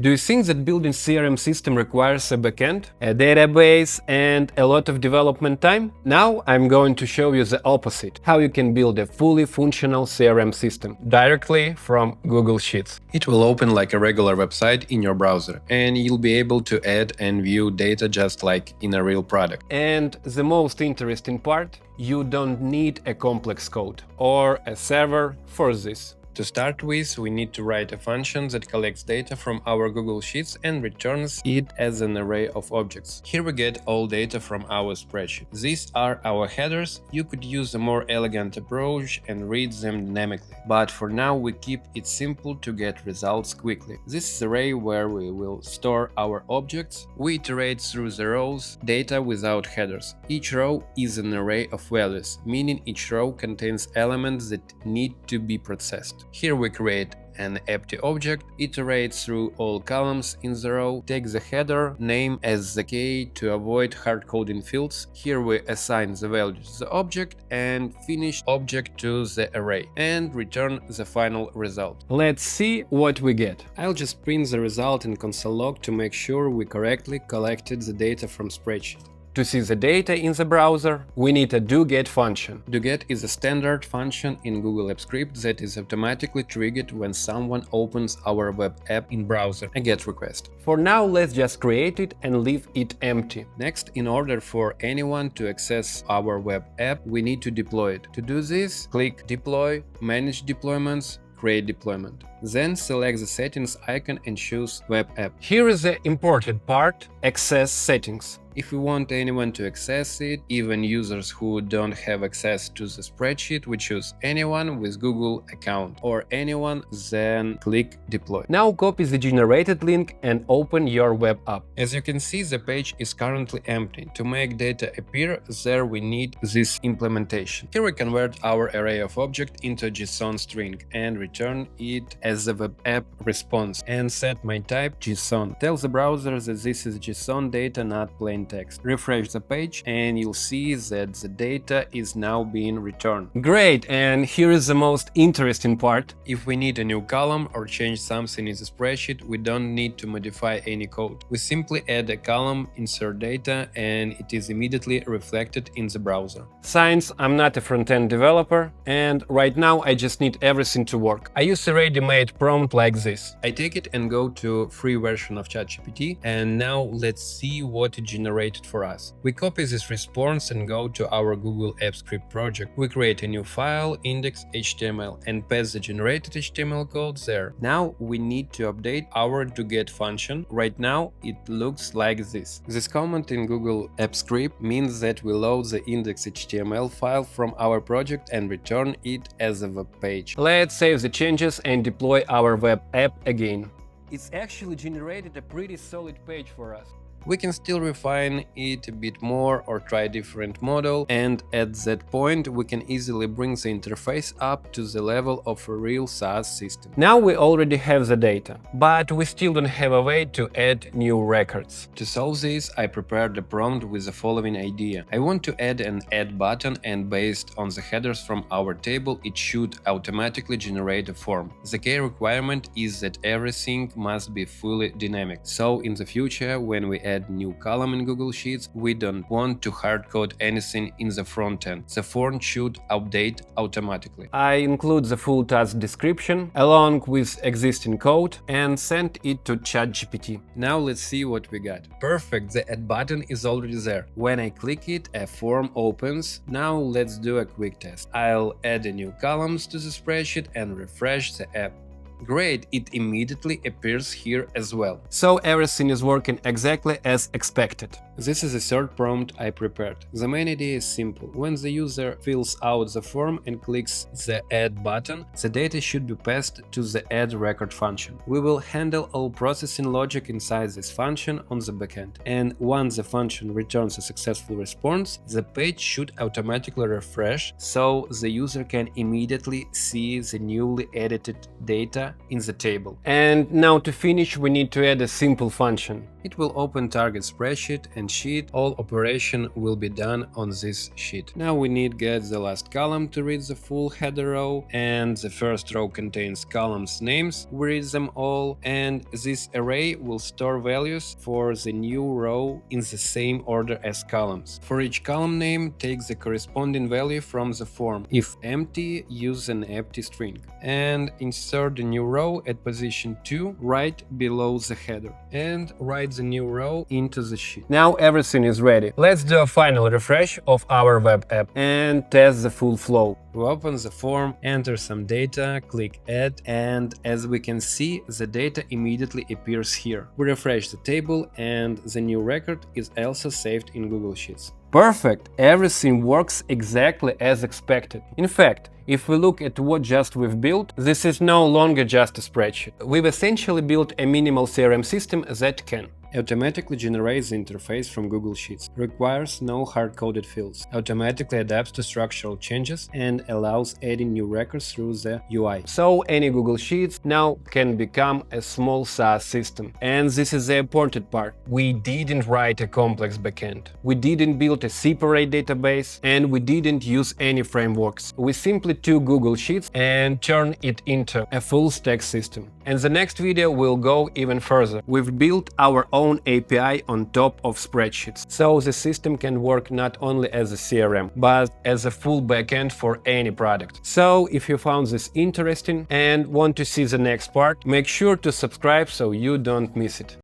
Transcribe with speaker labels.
Speaker 1: Do you think that building CRM system requires a backend, a database, and a lot of development time? Now I'm going to show you the opposite, how you can build a fully functional CRM system directly from Google Sheets.
Speaker 2: It will open like a regular website in your browser, and you'll be able to add and view data just like in a real product.
Speaker 1: And the most interesting part, you don't need a complex code or a server for this.
Speaker 2: To start with, we need to write a function that collects data from our Google Sheets and returns it as an array of objects. Here we get all data from our spreadsheet. These are our headers. You could use a more elegant approach and read them dynamically, but for now we keep it simple to get results quickly. This is an array where we will store our objects. We iterate through the rows data without headers. Each row is an array of values, meaning each row contains elements that need to be processed. Here we create an empty object, iterate through all columns in the row, take the header name as the key to avoid hard-coding fields. Here we assign the value to the object and finish object to the array and return the final result.
Speaker 1: Let's see what we get. I'll just print the result in console log to make sure we correctly collected the data from spreadsheet. To see the data in the browser, we need a doGet function.
Speaker 2: doGet is a standard function in Google Apps Script that is automatically triggered when someone opens our web app in browser, a GET request.
Speaker 1: For now, let's just create it and leave it empty.
Speaker 2: Next, in order for anyone to access our web app, we need to deploy it. To do this, click Deploy, Manage Deployments, Create Deployment. Then select the settings icon and choose Web App.
Speaker 1: Here is the important part, Access Settings.
Speaker 2: If we want anyone to access it, even users who don't have access to the spreadsheet, we choose anyone with Google account or anyone, then click Deploy.
Speaker 1: Now copy the generated link and open your web app.
Speaker 2: As you can see, the page is currently empty. To make data appear there, we need this implementation. Here we convert our array of objects into a JSON string and return it as a web app response and set my type JSON. Tell the browser that this is JSON data, not plain text. Refresh the page and you'll see that the data is now being returned.
Speaker 1: Great, and here is the most interesting part.
Speaker 2: If we need a new column or change something in the spreadsheet, we don't need to modify any code. We simply add a column, insert data, and it is immediately reflected in the browser.
Speaker 1: Since I'm not a front-end developer, and right now I just need everything to work, I use a ready-made prompt like this.
Speaker 2: I take it and go to free version of ChatGPT, and now let's see what it generated for us. We copy this response and go to our Google Apps Script project. We create a new file, index.html, and pass the generated HTML code there. Now we need to update our doGet function. Right now it looks like this. This comment in Google Apps Script means that we load the index.html file from our project and return it as a web page.
Speaker 1: Let's save the changes and deploy our web app again. It's actually generated a pretty solid page for us.
Speaker 2: We can still refine it a bit more or try a different model, and at that point we can easily bring the interface up to the level of a real SaaS system.
Speaker 1: Now we already have the data, but we still don't have a way to add new records.
Speaker 2: To solve this, I prepared a prompt with the following idea. I want to add an add button, and based on the headers from our table, it should automatically generate a form. The key requirement is that everything must be fully dynamic. So in the future, when we add new column in Google Sheets, we don't want to hard-code anything in the front end. The form should update automatically.
Speaker 1: I include the full task description along with existing code and send it to ChatGPT.
Speaker 2: Now let's see what we got. Perfect, the add button is already there. When I click it, a form opens. Now let's do a quick test. I'll add a new columns to the spreadsheet and refresh the app. Great, it immediately appears here as well.
Speaker 1: So everything is working exactly as expected.
Speaker 2: This is the third prompt I prepared. The main idea is simple. When the user fills out the form and clicks the Add button, the data should be passed to the addRecord function. We will handle all processing logic inside this function on the backend. And once the function returns a successful response, the page should automatically refresh, so the user can immediately see the newly edited data data in the table.
Speaker 1: And now to finish, we need to add a simple function.
Speaker 2: It will open target spreadsheet and sheet. All operation will be done on this sheet. Now we need get the last column to read the full header row, and the first row contains columns names. We read them all, and this array will store values for the new row in the same order as columns. For each column name, take the corresponding value from the form. If empty, use an empty string. And insert the new row at position 2 right below the header, and write the new row into the sheet.
Speaker 1: Now everything is ready. Let's do a final refresh of our web app and test the full flow.
Speaker 2: We open the form, enter some data, click Add, and as we can see, the data immediately appears here. We refresh the table, and the new record is also saved in Google Sheets.
Speaker 1: Perfect! Everything works exactly as expected. In fact, if we look at what just we've built, this is no longer just a spreadsheet. We've essentially built a minimal CRM system that can
Speaker 2: automatically generates the interface from Google Sheets, requires no hard-coded fields, automatically adapts to structural changes, and allows adding new records through the UI.
Speaker 1: So any Google Sheets now can become a small SaaS system. And this is the important part. We didn't write a complex backend. We didn't build a separate database, and we didn't use any frameworks. We simply took Google Sheets and turned it into a full-stack system. And the next video will go even further. We've built our own API on top of spreadsheets, so the system can work not only as a CRM, but as a full backend for any product. So if you found this interesting and want to see the next part, make sure to subscribe so you don't miss it.